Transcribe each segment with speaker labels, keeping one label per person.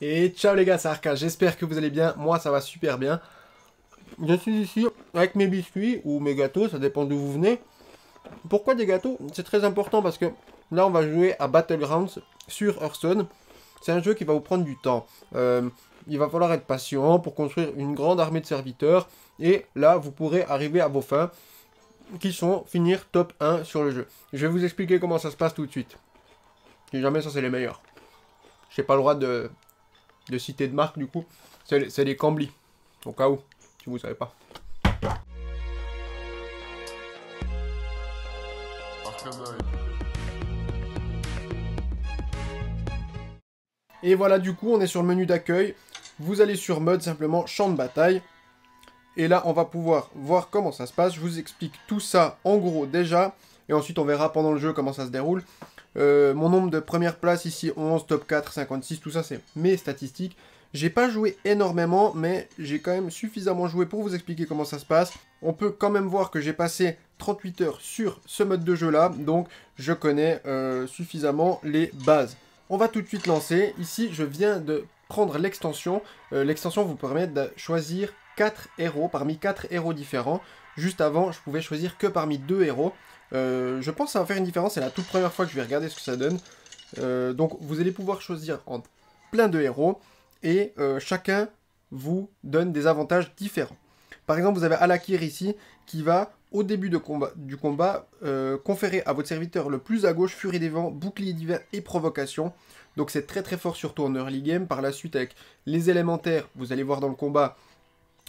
Speaker 1: Et ciao les gars, c'est Arca, j'espère que vous allez bien, moi ça va super bien. Je suis ici avec mes biscuits ou mes gâteaux, ça dépend d'où vous venez. Pourquoi des gâteaux? C'est très important parce que là on va jouer à Battlegrounds sur Hearthstone. C'est un jeu qui va vous prendre du temps. Il va falloir être patient pour construire une grande armée de serviteurs. Et là vous pourrez arriver à vos fins qui sont finir top 1 sur le jeu. Je vais vous expliquer comment ça se passe tout de suite. Si jamais ça c'est les meilleurs. J'ai pas le droit de citer de marque du coup. C'est les Cambly. Au cas où, si vous savez pas. Et voilà, du coup, on est sur le menu d'accueil. Vous allez sur mode, simplement champ de bataille. Et là, on va pouvoir voir comment ça se passe. Je vous explique tout ça en gros déjà. Et ensuite, on verra pendant le jeu comment ça se déroule. Mon nombre de premières places ici, 11, top 4, 56, tout ça, c'est mes statistiques. J'ai pas joué énormément, mais j'ai quand même suffisamment joué pour vous expliquer comment ça se passe. On peut quand même voir que j'ai passé 38 heures sur ce mode de jeu-là, donc je connais suffisamment les bases. On va tout de suite lancer. Ici, je viens de prendre l'extension. L'extension vous permet de choisir 4 héros parmi 4 héros différents. Juste avant, je pouvais choisir que parmi 2 héros. Je pense que ça va faire une différence, c'est la toute première fois que je vais regarder ce que ça donne. Donc vous allez pouvoir choisir entre plein de héros, et chacun vous donne des avantages différents. Par exemple, vous avez Alakir ici, qui va, au début du combat, conférer à votre serviteur le plus à gauche, Furie des Vents, Bouclier Divin et Provocation. Donc c'est très très fort, surtout en early game. Par la suite, avec les élémentaires, vous allez voir dans le combat,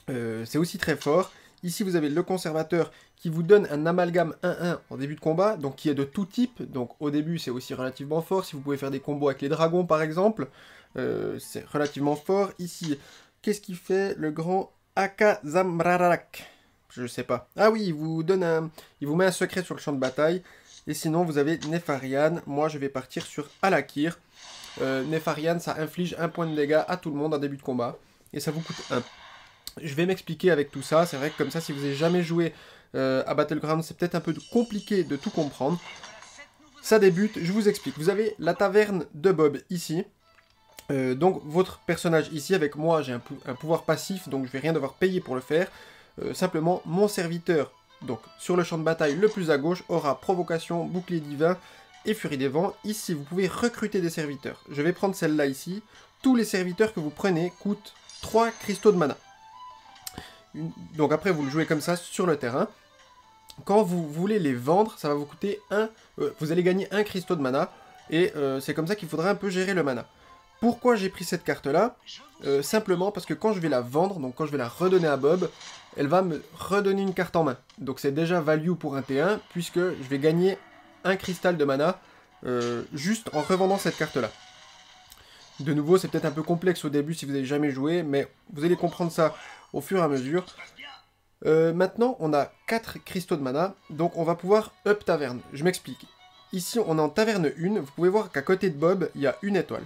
Speaker 1: c'est aussi très fort. Ici, vous avez le conservateur qui vous donne un amalgame 1-1 en début de combat, donc qui est de tout type. Donc au début, c'est aussi relativement fort. Si vous pouvez faire des combos avec les dragons, par exemple, c'est relativement fort. Ici, qu'est-ce qu'il fait le grand Akazamrarak? Je sais pas. Ah oui, il vous met un secret sur le champ de bataille. Et sinon, vous avez Nefarian. Moi, je vais partir sur Alakir. Nefarian, ça inflige 1 point de dégâts à tout le monde en début de combat. Et ça vous coûte 1. Je vais m'expliquer avec tout ça. C'est vrai que comme ça, si vous n'avez jamais joué à Battlegrounds, c'est peut-être un peu compliqué de tout comprendre. Ça débute, je vous explique. Vous avez la taverne de Bob ici. Donc votre personnage ici, avec moi, j'ai un pouvoir passif, donc je vais rien devoir payer pour le faire. Simplement, mon serviteur, donc sur le champ de bataille le plus à gauche, aura Provocation, Bouclier Divin et Furie des Vents. Ici, vous pouvez recruter des serviteurs. Je vais prendre celle-là ici. Tous les serviteurs que vous prenez coûtent 3 cristaux de mana. Donc après, vous le jouez comme ça sur le terrain. Quand vous voulez les vendre, ça va vous coûter vous allez gagner 1 cristaux de mana. Et c'est comme ça qu'il faudra un peu gérer le mana. Pourquoi j'ai pris cette carte-là? Simplement parce que quand je vais la vendre, donc quand je vais la redonner à Bob, elle va me redonner une carte en main. Donc c'est déjà value pour un T1, puisque je vais gagner 1 cristal de mana juste en revendant cette carte-là. De nouveau, c'est peut-être un peu complexe au début si vous n'avez jamais joué, mais vous allez comprendre ça au fur et à mesure. Maintenant, on a 4 cristaux de mana, donc on va pouvoir up taverne. Je m'explique. Ici, on est en taverne 1, vous pouvez voir qu'à côté de Bob, il y a une étoile.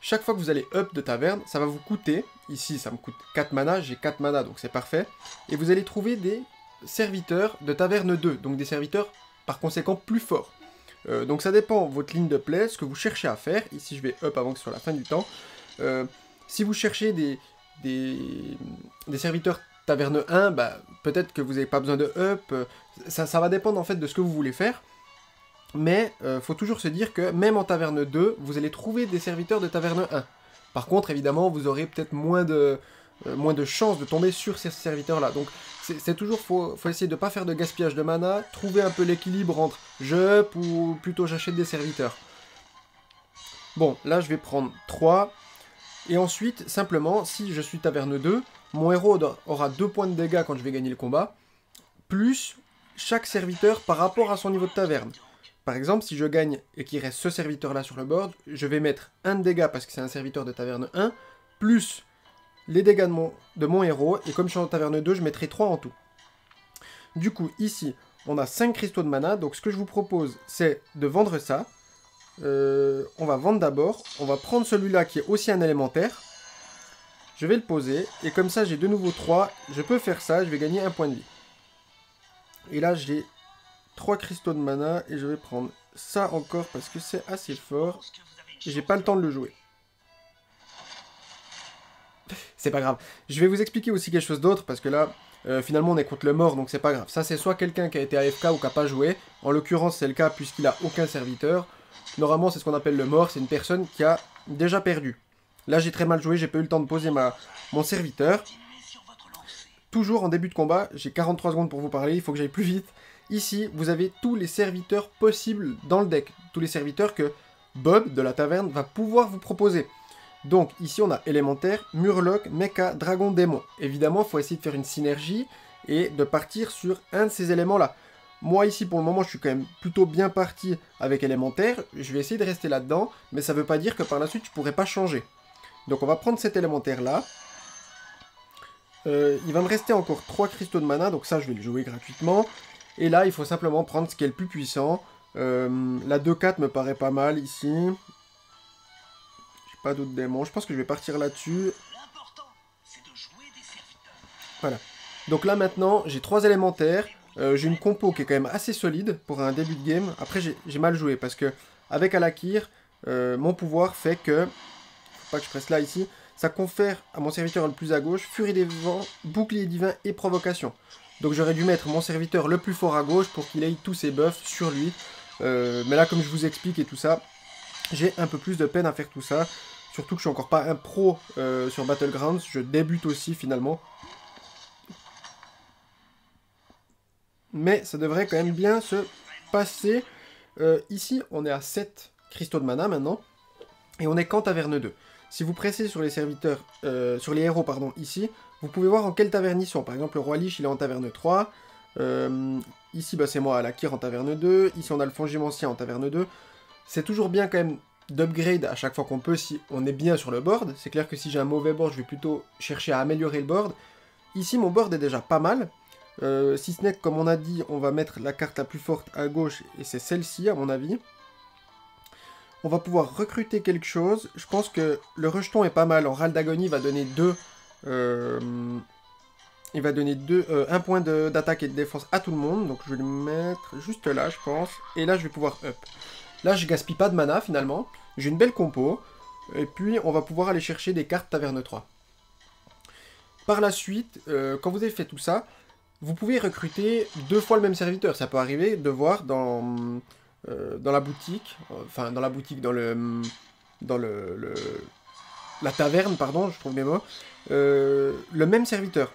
Speaker 1: Chaque fois que vous allez up de taverne, ça va vous coûter, ici ça me coûte 4 mana, j'ai 4 mana donc c'est parfait, et vous allez trouver des serviteurs de taverne 2, donc des serviteurs par conséquent plus forts. Donc ça dépend de votre ligne de play, ce que vous cherchez à faire. Ici je vais up avant que ce soit la fin du temps. Si vous cherchez des serviteurs taverne 1, bah, peut-être que vous n'avez pas besoin de up, ça va dépendre en fait de ce que vous voulez faire. Mais faut toujours se dire que même en taverne 2, vous allez trouver des serviteurs de taverne 1. Par contre, évidemment, vous aurez peut-être moins de chances de tomber sur ces serviteurs-là. Donc c'est toujours, faut essayer de ne pas faire de gaspillage de mana, trouver un peu l'équilibre entre je up ou plutôt j'achète des serviteurs. Bon, là je vais prendre 3. Et ensuite, simplement, si je suis taverne 2, mon héros aura 2 points de dégâts quand je vais gagner le combat, plus chaque serviteur par rapport à son niveau de taverne. Par exemple, si je gagne et qu'il reste ce serviteur-là sur le board, je vais mettre 1 de dégâts parce que c'est un serviteur de taverne 1, plus les dégâts de mon héros, et comme je suis en taverne 2, je mettrai 3 en tout. Du coup, ici, on a 5 cristaux de mana, donc ce que je vous propose, c'est de vendre ça. On va vendre d'abord, on va prendre celui-là qui est aussi un élémentaire. Je vais le poser, et comme ça j'ai de nouveau 3, je peux faire ça, je vais gagner 1 point de vie. Et là j'ai 3 cristaux de mana, et je vais prendre ça encore parce que c'est assez fort, et j'ai pas le temps de le jouer. C'est pas grave. Je vais vous expliquer aussi quelque chose d'autre, parce que là, finalement, on est contre le mort, donc c'est pas grave. Ça, c'est soit quelqu'un qui a été AFK ou qui a pas joué. En l'occurrence, c'est le cas puisqu'il a aucun serviteur. Normalement, c'est ce qu'on appelle le mort, c'est une personne qui a déjà perdu. Là, j'ai très mal joué, j'ai pas eu le temps de poser mon serviteur. Toujours en début de combat, j'ai 43 secondes pour vous parler, il faut que j'aille plus vite. Ici, vous avez tous les serviteurs possibles dans le deck. Tous les serviteurs que Bob, de la taverne, va pouvoir vous proposer. Donc, ici, on a élémentaire, murloc, mecha, dragon, démon. Évidemment, il faut essayer de faire une synergie et de partir sur un de ces éléments-là. Moi, ici, pour le moment, je suis quand même plutôt bien parti avec élémentaire. Je vais essayer de rester là-dedans, mais ça ne veut pas dire que par la suite, je ne pourrai pas changer. Donc, on va prendre cet élémentaire-là. Il va me rester encore 3 cristaux de mana, donc ça, je vais le jouer gratuitement. Et là, il faut simplement prendre ce qui est le plus puissant. La 2-4 me paraît pas mal, ici. J'ai pas d'autres démons. Je pense que je vais partir là-dessus. Voilà. Donc là, maintenant, j'ai 3 élémentaires. J'ai une compo qui est quand même assez solide pour un début de game. Après, j'ai mal joué parce que avec Alakir, mon pouvoir fait que... Faut pas que je presse là, ici. Ça confère à mon serviteur le plus à gauche, Furie des Vents, Bouclier Divin et Provocation. Donc j'aurais dû mettre mon serviteur le plus fort à gauche pour qu'il ait tous ses buffs sur lui. Mais là, comme je vous explique et tout ça, j'ai un peu plus de peine à faire tout ça. Surtout que je suis encore pas un pro sur Battlegrounds, je débute aussi finalement. Mais ça devrait quand même bien se passer. Ici, on est à 7 cristaux de mana maintenant. Et on est qu'en taverne 2. Si vous pressez sur les serviteurs, sur les héros, pardon, ici, vous pouvez voir en quelle taverne ils sont. Par exemple, le Roi Lich, il est en taverne 3. Ici, bah, c'est moi, Alakir, en taverne 2. Ici, on a le Fongimancien en taverne 2. C'est toujours bien quand même d'upgrade à chaque fois qu'on peut si on est bien sur le board. C'est clair que si j'ai un mauvais board, je vais plutôt chercher à améliorer le board. Ici, mon board est déjà pas mal. Si ce n'est que, comme on a dit, on va mettre la carte la plus forte à gauche, et c'est celle-ci, à mon avis. On va pouvoir recruter quelque chose. Je pense que le rejeton est pas mal. En râle d'agonie, il va donner 2... il va donner 1 point d'attaque et de défense à tout le monde. Donc je vais le mettre juste là, je pense. Et là, je vais pouvoir up. Là, je gaspille pas de mana, finalement. J'ai une belle compo. Et puis, on va pouvoir aller chercher des cartes taverne 3. Par la suite, quand vous avez fait tout ça, vous pouvez recruter 2 fois le même serviteur. Ça peut arriver de voir dans la boutique, enfin dans la boutique, dans la taverne, pardon, je trouve mes mots, le même serviteur.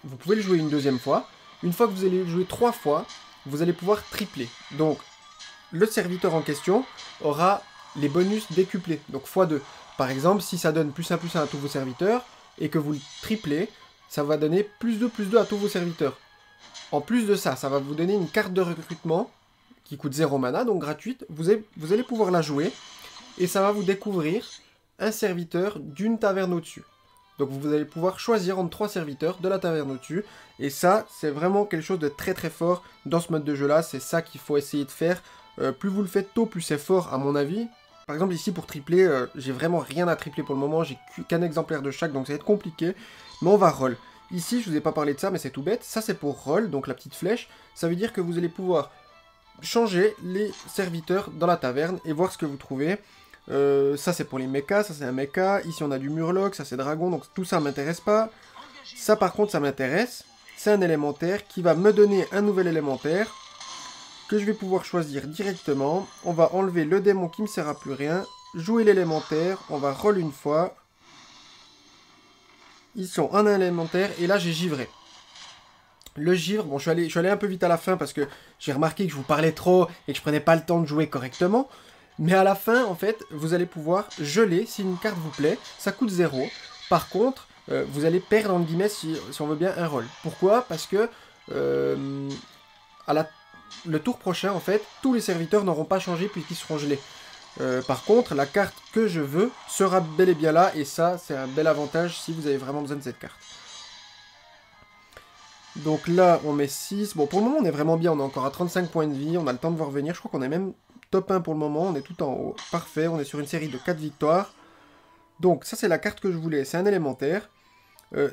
Speaker 1: Vous pouvez le jouer une deuxième fois. Une fois que vous allez le jouer 3 fois, vous allez pouvoir tripler. Donc, le serviteur en question aura les bonus décuplés, donc x2. Par exemple, si ça donne +1 +1 à tous vos serviteurs, et que vous le triplez, ça va donner +2 à tous vos serviteurs. En plus de ça, ça va vous donner une carte de recrutement qui coûte 0 mana, donc gratuite. Vous allez pouvoir la jouer, et ça va vous découvrir un serviteur d'une taverne au-dessus. Donc vous allez pouvoir choisir entre 3 serviteurs de la taverne au-dessus, et ça, c'est vraiment quelque chose de très très fort dans ce mode de jeu-là, c'est ça qu'il faut essayer de faire. Plus vous le faites tôt, plus c'est fort à mon avis. Par exemple ici pour tripler, j'ai vraiment rien à tripler pour le moment, j'ai qu'un exemplaire de chaque, donc ça va être compliqué, mais on va roll. Ici, je vous ai pas parlé de ça, mais c'est tout bête, ça c'est pour roll, donc la petite flèche, ça veut dire que vous allez pouvoir changer les serviteurs dans la taverne et voir ce que vous trouvez. Ça c'est pour les mechas, ça c'est un mecha, ici on a du murloc, ça c'est dragon, donc tout ça m'intéresse pas. Ça par contre ça m'intéresse, c'est un élémentaire qui va me donner un nouvel élémentaire que je vais pouvoir choisir directement. On va enlever le démon qui me sert à plus rien, jouer l'élémentaire, on va roll une fois. Ils sont un élémentaire et là j'ai givré. Le givre, bon je suis allé un peu vite à la fin parce que j'ai remarqué que je vous parlais trop et que je prenais pas le temps de jouer correctement. Mais à la fin, en fait, vous allez pouvoir geler si une carte vous plaît. Ça coûte 0. Par contre, vous allez perdre, entre guillemets, si on veut bien, un roll. Pourquoi? Parce que le tour prochain, en fait, tous les serviteurs n'auront pas changé puisqu'ils seront gelés. Par contre, la carte que je veux sera bel et bien là. Et ça, c'est un bel avantage si vous avez vraiment besoin de cette carte. Donc là, on met 6. Bon, pour le moment, on est vraiment bien. On est encore à 35 points de vie. On a le temps de voir venir. Je crois qu'on est même top 1 pour le moment. On est tout en haut. Parfait. On est sur une série de 4 victoires. Donc, ça, c'est la carte que je voulais. C'est un élémentaire.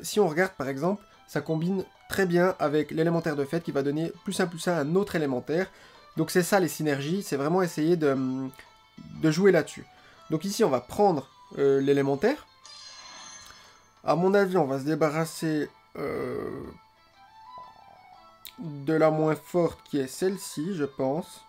Speaker 1: Si on regarde, par exemple, ça combine très bien avec l'élémentaire de fête qui va donner +1 +1 à un autre élémentaire. Donc, c'est ça, les synergies. C'est vraiment essayer de jouer là-dessus. Donc, ici, on va prendre l'élémentaire. À mon avis, on va se débarrasser de la moins forte qui est celle-ci, je pense.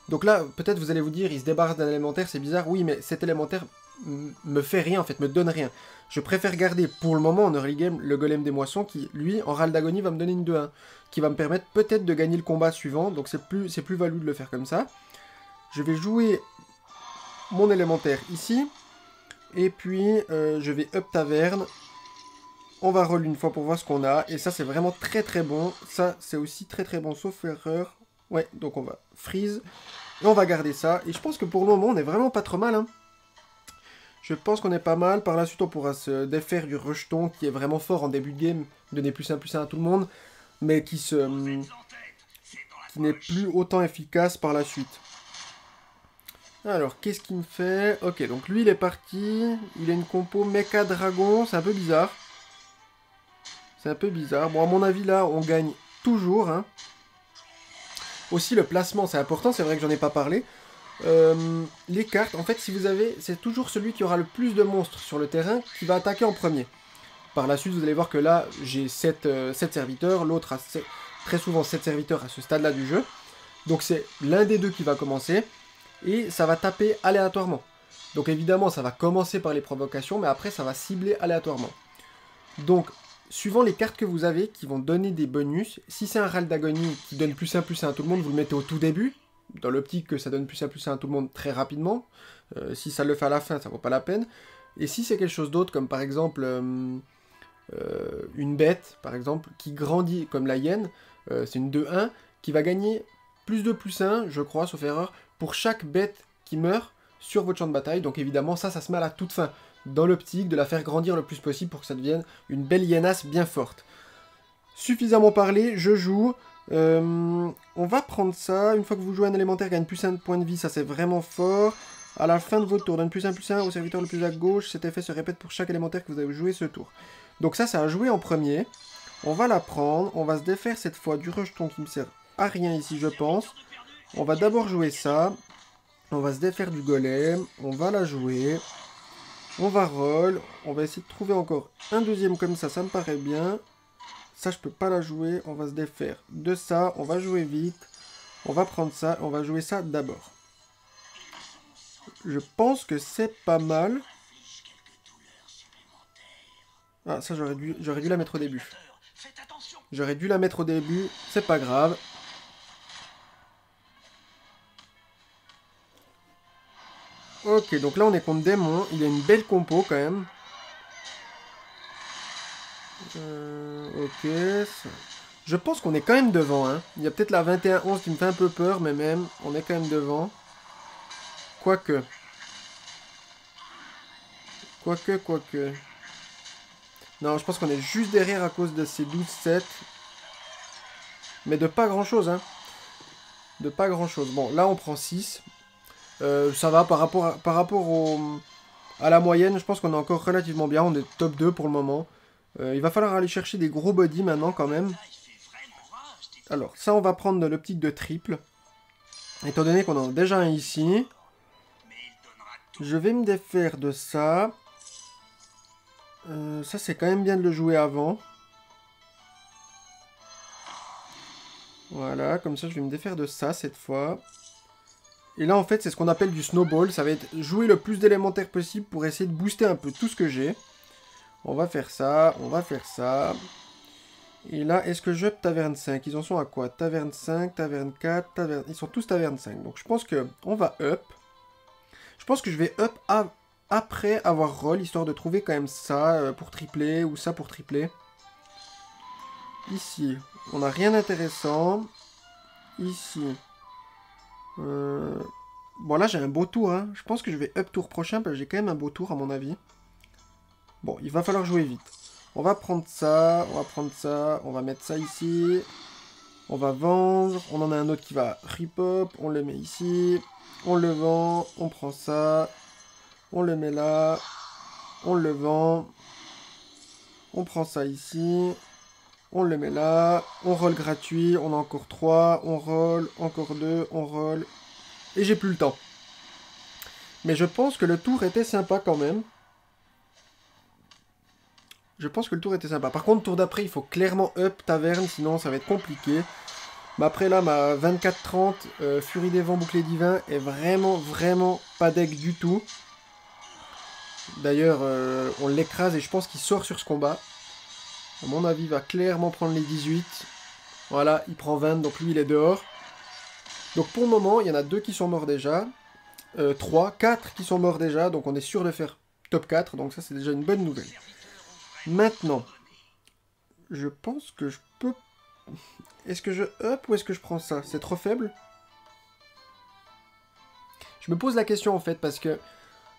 Speaker 1: Donc là, peut-être vous allez vous dire, il se débarrasse d'un élémentaire, c'est bizarre. Oui, mais cet élémentaire me fait rien, en fait, me donne rien. Je préfère garder pour le moment en early game le golem des moissons qui, lui, en râle d'agonie, va me donner une 2-1. Qui va me permettre peut-être de gagner le combat suivant. Donc c'est plus value de le faire comme ça. Je vais jouer mon élémentaire ici. Et puis, je vais up taverne. On va roll une fois pour voir ce qu'on a. Et ça, c'est vraiment très très bon. Ça, c'est aussi très très bon, sauf erreur. Ouais, donc on va freeze. Et on va garder ça. Et je pense que pour le moment, on est vraiment pas trop mal. Hein. Je pense qu'on est pas mal. Par la suite, on pourra se défaire du rejeton qui est vraiment fort en début de game. Donner +1/+1 à tout le monde. Mais qui n'est plus autant efficace par la suite. Alors, qu'est-ce qu'il me fait? Ok, donc lui, il est parti. Il a une compo Mecha Dragon. C'est un peu bizarre. C'est un peu bizarre. Bon, à mon avis, là, on gagne toujours. Hein. Aussi, le placement, c'est important. C'est vrai que j'en ai pas parlé. Les cartes, en fait, si vous avez... C'est toujours celui qui aura le plus de monstres sur le terrain qui va attaquer en premier. Par la suite, vous allez voir que là, j'ai 7 serviteurs. L'autre a très souvent 7 serviteurs à ce stade-là du jeu. Donc, c'est l'un des deux qui va commencer. Et ça va taper aléatoirement. Donc, évidemment, ça va commencer par les provocations. Mais après, ça va cibler aléatoirement. Donc... Suivant les cartes que vous avez qui vont donner des bonus, si c'est un râle d'agonie qui donne +1/+1 à tout le monde, vous le mettez au tout début, dans l'optique que ça donne +1/+1 à tout le monde très rapidement. Si ça le fait à la fin, ça vaut pas la peine. Et si c'est quelque chose d'autre, comme par exemple une bête, par exemple, qui grandit comme la hyène, c'est une 2-1, qui va gagner +2/+1, je crois, sauf erreur, pour chaque bête qui meurt sur votre champ de bataille. Donc évidemment, ça se met à la toute fin. Dans l'optique de la faire grandir le plus possible pour que ça devienne une belle hyénasse bien forte. Suffisamment parlé, je joue. On va prendre ça. Une fois que vous jouez un élémentaire, gagne +1 de points de vie, ça c'est vraiment fort. À la fin de votre tour, donne +1/+1 au serviteur le plus à gauche. Cet effet se répète pour chaque élémentaire que vous avez joué ce tour. Donc ça, c'est à jouer en premier. On va la prendre. On va se défaire cette fois du rejeton qui me sert à rien ici, je pense. On va d'abord jouer ça. On va se défaire du golem. On va la jouer. On va roll, on va essayer de trouver encore un deuxième comme ça me paraît bien. Ça, je peux pas la jouer, on va se défaire de ça, on va jouer vite. On va prendre ça, on va jouer ça d'abord. Je pense que c'est pas mal. Ah, ça, j'aurais dû la mettre au début. J'aurais dû la mettre au début, c'est pas grave. Ok, donc là on est contre démon. Il y a une belle compo quand même. Ok. Je pense qu'on est quand même devant. Hein. Il y a peut-être la 21-11 qui me fait un peu peur, mais même, on est quand même devant. Quoique. Non, je pense qu'on est juste derrière à cause de ces 12-7. Mais de pas grand-chose, hein. De pas grand-chose. Bon, là on prend 6. Ça va par rapport à la moyenne, je pense qu'on est encore relativement bien. On est top 2 pour le moment. Il va falloir aller chercher des gros body maintenant quand même. Alors, ça on va prendre de l'optique de triple. Étant donné qu'on en a déjà un ici. Je vais me défaire de ça. Ça c'est quand même bien de le jouer avant. Voilà, comme ça je vais me défaire de ça cette fois. Et là, en fait, c'est ce qu'on appelle du snowball. Ça va être jouer le plus d'élémentaires possible pour essayer de booster un peu tout ce que j'ai. On va faire ça, on va faire ça. Et là, est-ce que je up taverne 5? Ils en sont à quoi? Taverne 5, taverne 4, taverne... Ils sont tous taverne 5. Donc, je pense que on va up. Je pense que je vais up après avoir roll, histoire de trouver quand même ça pour tripler ou ça pour tripler. Ici, on n'a rien d'intéressant. Ici... Bon, là, j'ai un beau tour. Hein. Je pense que je vais up tour prochain, parce que j'ai quand même un beau tour, à mon avis. Bon, il va falloir jouer vite. On va prendre ça, on va prendre ça, on va mettre ça ici. On va vendre. On en a un autre qui va rip-up. On le met ici. On le vend. On prend ça. On le met là. On le vend. On prend ça ici. On le met là, on roll gratuit, on a encore 3, on roll, encore 2, on roll. Et j'ai plus le temps. Mais je pense que le tour était sympa quand même. Je pense que le tour était sympa. Par contre, tour d'après, il faut clairement up taverne, sinon ça va être compliqué. Mais après là, ma 24-30, Furie des Vents, Bouclier Divin, est vraiment pas deck du tout. D'ailleurs, on l'écrase et je pense qu'il sort sur ce combat. À mon avis, il va clairement prendre les 18. Voilà, il prend 20, donc lui, il est dehors. Donc pour le moment, il y en a 2 qui sont morts déjà. 3, 4 qui sont morts déjà, donc on est sûr de faire top 4, donc ça c'est déjà une bonne nouvelle. Maintenant, je pense que je peux... Est-ce que je up ou est-ce que je prends ça? C'est trop faible? Je me pose la question en fait, parce que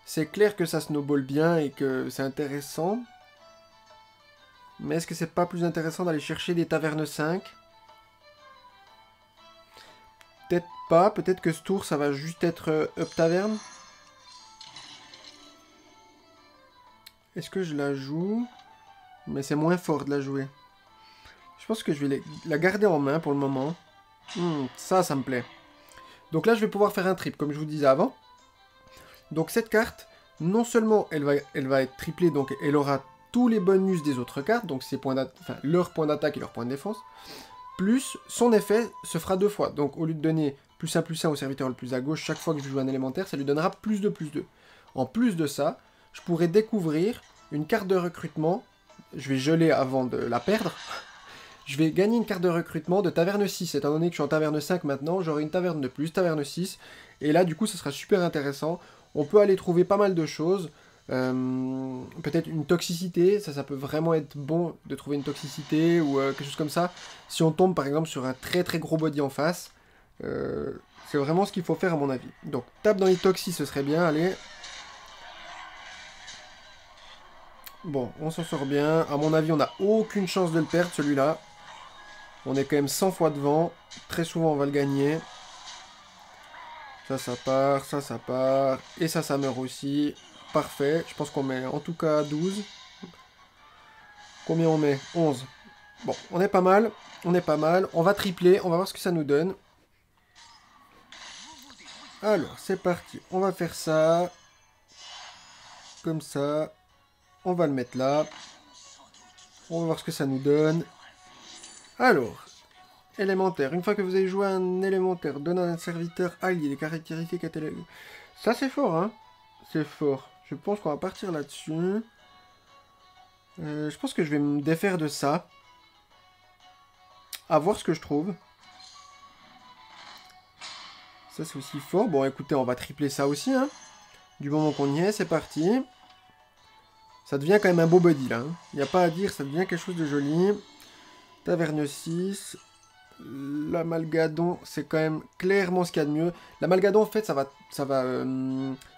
Speaker 1: c'est clair que ça snowball bien et que c'est intéressant. Mais est-ce que c'est pas plus intéressant d'aller chercher des tavernes 5? Peut-être pas, peut-être que ce tour ça va juste être up taverne. Est-ce que je la joue? Mais c'est moins fort de la jouer. Je pense que je vais la garder en main pour le moment. Ça me plaît. Donc là, je vais pouvoir faire un trip, comme je vous disais avant. Donc cette carte, non seulement elle va être triplée, donc elle aura tous les bonus des autres cartes, donc ses points enfin, leurs points d'attaque et leurs points de défense, plus son effet se fera 2 fois. Donc au lieu de donner +1/+1 au serviteur le plus à gauche, chaque fois que je joue un élémentaire, ça lui donnera +2/+2. En plus de ça, je pourrais découvrir une carte de recrutement. Je vais geler avant de la perdre. Je vais gagner une carte de recrutement de taverne 6. Étant donné que je suis en taverne 5 maintenant, j'aurai une taverne de plus, taverne 6. Et là, du coup, ça sera super intéressant. On peut aller trouver pas mal de choses. Peut-être une toxicité. Ça peut vraiment être bon de trouver une toxicité ou quelque chose comme ça. Si on tombe, par exemple, sur un très gros body en face. C'est vraiment ce qu'il faut faire, à mon avis. Donc, tape dans les toxis, ce serait bien. Allez. Bon, on s'en sort bien. À mon avis, on n'a aucune chance de le perdre, celui-là. On est quand même 100 fois devant. Très souvent, on va le gagner. Ça part. Ça part. Et ça meurt aussi. Parfait. Je pense qu'on met en tout cas 12. Combien on met? 11. Bon, on est pas mal. On est pas mal. On va tripler. On va voir ce que ça nous donne. Alors, c'est parti. On va faire ça. Comme ça. On va le mettre là. On va voir ce que ça nous donne. Alors, élémentaire. Une fois que vous avez joué un élémentaire, donne à un serviteur allié les caractéristiques à tel... Ça, c'est fort, hein. C'est fort. Je pense qu'on va partir là-dessus. Je pense que je vais me défaire de ça. À voir ce que je trouve. Ça, c'est aussi fort. Bon, écoutez, on va tripler ça aussi, hein. Du moment qu'on y est, c'est parti. Ça devient quand même un beau body, là. Il n'y a pas à dire, ça devient quelque chose de joli. Taverne 6. L'amalgadon, c'est quand même clairement ce qu'il y a de mieux. L'amalgadon, en fait, ça va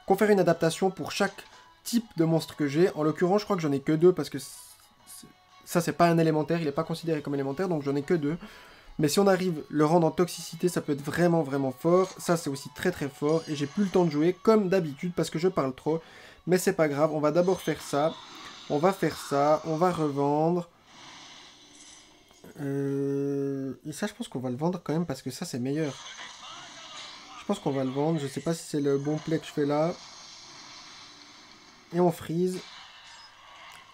Speaker 1: conférer une adaptation pour chaque type de monstre que j'ai. En l'occurrence, je crois que j'en ai que 2 parce que ça, c'est pas un élémentaire. Il n'est pas considéré comme élémentaire, donc j'en ai que 2. Mais si on arrive le rendre en toxicité, ça peut être vraiment fort. Ça, c'est aussi très fort. Et j'ai plus le temps de jouer comme d'habitude parce que je parle trop. Mais c'est pas grave, on va d'abord faire ça. On va faire ça, on va revendre. Et ça, je pense qu'on va le vendre quand même parce que ça, c'est meilleur. Je pense qu'on va le vendre. Je sais pas si c'est le bon play que je fais là. Et on freeze.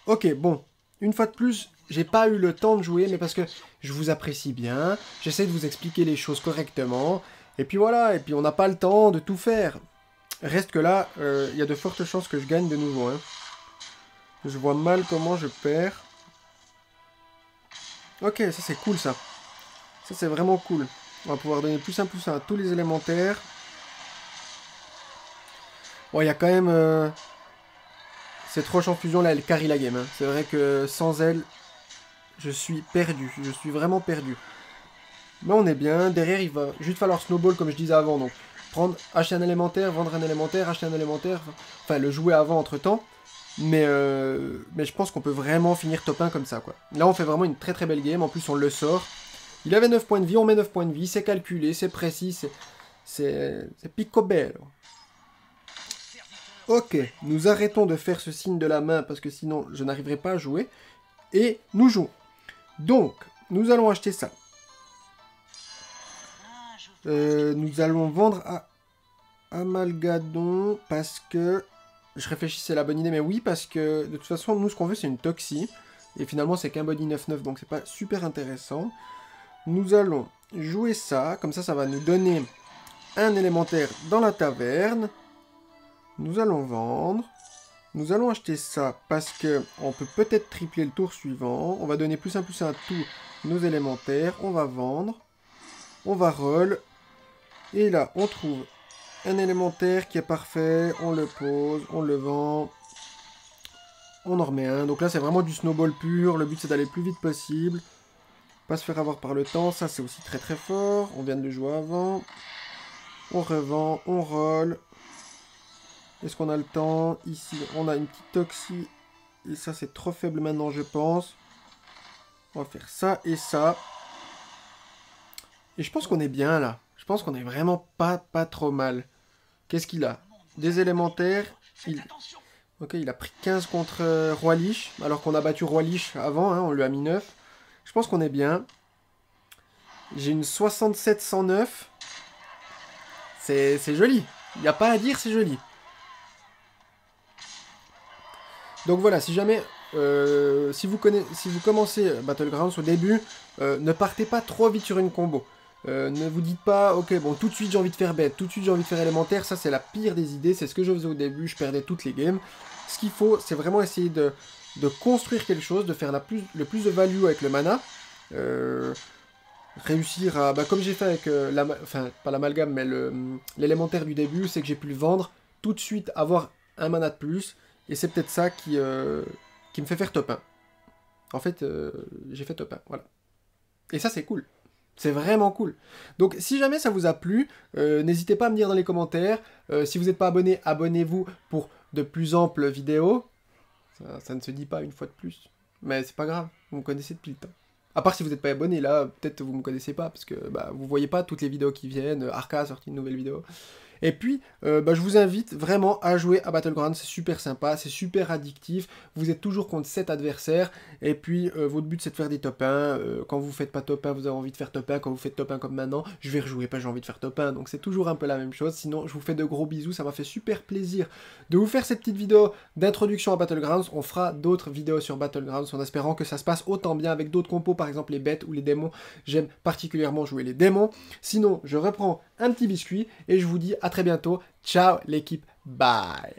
Speaker 1: Ok, bon. Une fois de plus, j'ai pas eu le temps de jouer, mais parce que je vous apprécie bien. J'essaie de vous expliquer les choses correctement. Et puis voilà, et puis on n'a pas le temps de tout faire. Reste que là, il y a de fortes chances que je gagne de nouveau. Hein. Je vois mal comment je perds. Ok, ça c'est cool ça. Ça c'est vraiment cool. On va pouvoir donner +1/+1 à tous les élémentaires. Bon, il y a quand même... cette roche en fusion là, elle carry la game. Hein. C'est vrai que sans elle, je suis perdu. Je suis vraiment perdu. Mais on est bien. Derrière, il va juste falloir snowball comme je disais avant. Donc, acheter un élémentaire, vendre un élémentaire, acheter un élémentaire. Enfin, le jouer avant entre temps. Mais je pense qu'on peut vraiment finir top 1 comme ça, quoi. Là, on fait vraiment une très belle game. En plus, on le sort. Il avait 9 points de vie, on met 9 points de vie. C'est calculé, c'est précis, c'est picobello. Ok, nous arrêtons de faire ce signe de la main parce que sinon, je n'arriverai pas à jouer. Et nous jouons. Donc, nous allons acheter ça. Nous allons vendre à Amalgadon parce que... Je réfléchissais à la bonne idée, mais oui, parce que de toute façon, nous, ce qu'on veut, c'est une toxie. Et finalement, c'est qu'un body 9-9, donc c'est pas super intéressant. Nous allons jouer ça, comme ça va nous donner un élémentaire dans la taverne. Nous allons vendre. Nous allons acheter ça parce que on peut peut-être tripler le tour suivant. On va donner plus un à tous nos élémentaires. On va vendre. On va roll. Et là, on trouve un élémentaire qui est parfait. On le pose, on le vend. On en remet un. Donc là, c'est vraiment du snowball pur. Le but, c'est d'aller le plus vite possible. Pas se faire avoir par le temps. Ça, c'est aussi très très fort. On vient de le jouer avant. On revend, on roll. Est-ce qu'on a le temps? Ici, on a une petite toxie. Et ça, c'est trop faible maintenant, je pense. On va faire ça et ça. Et je pense qu'on est bien, là. Je pense qu'on est vraiment pas trop mal. Qu'est-ce qu'il a? Des élémentaires. Ok, il a pris 15 contre Roi Lich. Alors qu'on a battu Roi Lich avant, hein, on lui a mis 9. Je pense qu'on est bien. J'ai une 67-109. C'est joli. Il n'y a pas à dire, c'est joli. Donc voilà, si jamais, si vous commencez Battlegrounds au début, ne partez pas trop vite sur une combo. Ne vous dites pas, ok, bon, tout de suite j'ai envie de faire bête, tout de suite j'ai envie de faire élémentaire, ça c'est la pire des idées, c'est ce que je faisais au début, je perdais toutes les games. Ce qu'il faut, c'est vraiment essayer de construire quelque chose, de faire le plus de value avec le mana. Réussir à, comme j'ai fait avec, enfin, pas l'amalgame, mais l'élémentaire du début, c'est que j'ai pu le vendre tout de suite, avoir un mana de plus. Et c'est peut-être ça qui me fait faire top 1. En fait, j'ai fait top 1, voilà. Et ça, c'est cool. C'est vraiment cool. Donc, si jamais ça vous a plu, n'hésitez pas à me dire dans les commentaires. Si vous n'êtes pas abonné, abonnez-vous pour de plus amples vidéos. Ça ne se dit pas une fois de plus. Mais c'est pas grave, vous me connaissez depuis le temps. À part si vous n'êtes pas abonné, là, peut-être vous me connaissez pas, parce que vous voyez pas toutes les vidéos qui viennent. Arca a sorti une nouvelle vidéo. Et puis, je vous invite vraiment à jouer à Battlegrounds, c'est super sympa, c'est super addictif, vous êtes toujours contre 7 adversaires, et puis votre but c'est de faire des top 1, quand vous faites pas top 1, vous avez envie de faire top 1, quand vous faites top 1 comme maintenant, je vais rejouer, pas j'ai envie de faire top 1, donc c'est toujours un peu la même chose, sinon je vous fais de gros bisous, ça m'a fait super plaisir de vous faire cette petite vidéo d'introduction à Battlegrounds, on fera d'autres vidéos sur Battlegrounds en espérant que ça se passe autant bien avec d'autres compos, par exemple les bêtes ou les démons, j'aime particulièrement jouer les démons, sinon je reprends un petit biscuit, et je vous dis à très bientôt. Ciao l'équipe, bye.